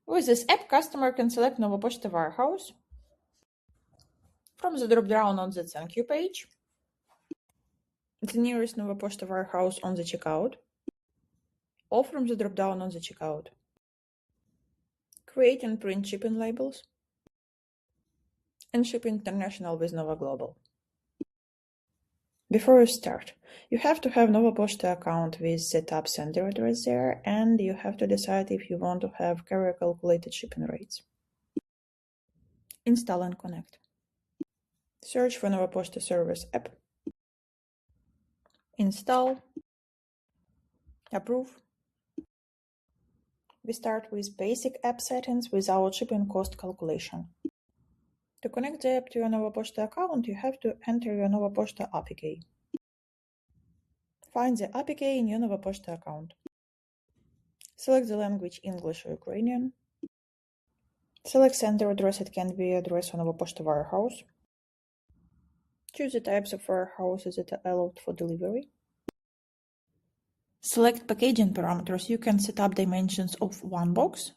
With this app, customer can select Nova Poshta warehouse from the drop-down on the thank you page, the nearest Nova Poshta warehouse on the checkout, or from the drop-down on the checkout. Create and print shipping labels, and ship international with Nova Global. Before you start, you have to have Nova Poshta account with set up sender address there, and you have to decide if you want to have carrier calculated shipping rates. Install and connect. Search for Nova Poshta Service App. Install. Approve. We start with basic app settings without shipping cost calculation. To connect the app to your Nova Poshta account, you have to enter your Nova Poshta APK. Find the APK in your Nova Poshta account. Select the language English or Ukrainian. Select sender address, it can be address on Nova Poshta warehouse. Choose the types of warehouses that are allowed for delivery. Select packaging parameters. You can set up dimensions of one box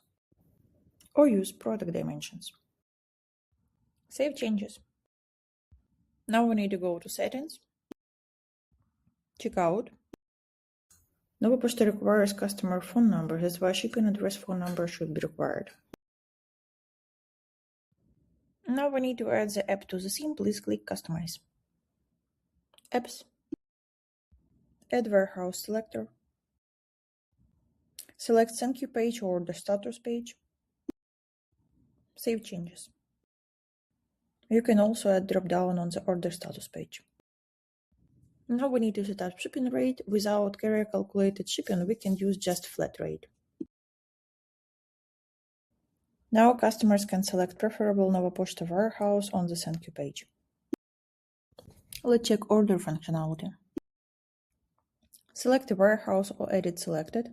or use product dimensions. Save changes. Now we need to go to settings. Checkout. Nova Poshta requires customer phone number, that's why shipping address phone number should be required. Now we need to add the app to the theme. Please click Customize. Apps. Add warehouse selector. Select thank you page or the status page. Save changes. You can also add drop-down on the order status page. Now we need to set up shipping rate. Without carrier calculated shipping, we can use just flat rate. Now customers can select preferable Nova Poshta warehouse on the thank you page. Let's check order functionality. Select a warehouse or edit selected.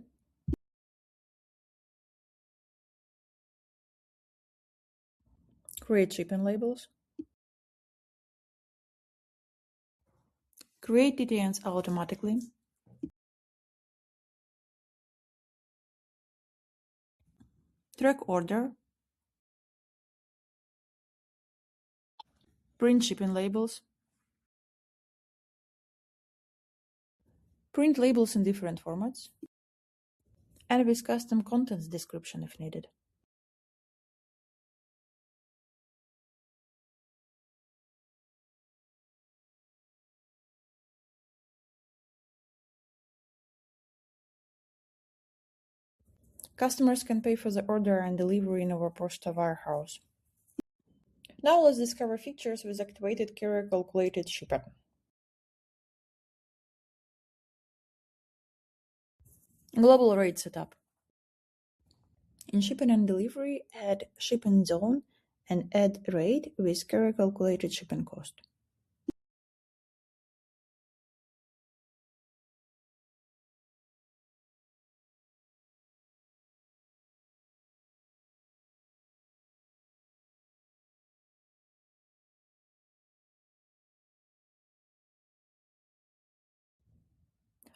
Create shipping labels. Create DTNs automatically. Track order. Print shipping labels. Print labels in different formats. And with custom contents description if needed. Customers can pay for the order and delivery in Nova Poshta warehouse. Now let's discover features with activated carrier calculated shipping. Global rate setup. In shipping and delivery, add shipping zone and add rate with carrier calculated shipping cost.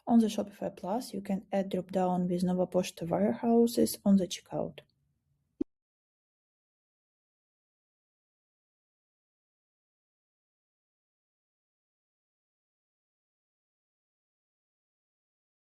On the Shopify Plus, you can add drop-down with Nova Poshta warehouses on the checkout.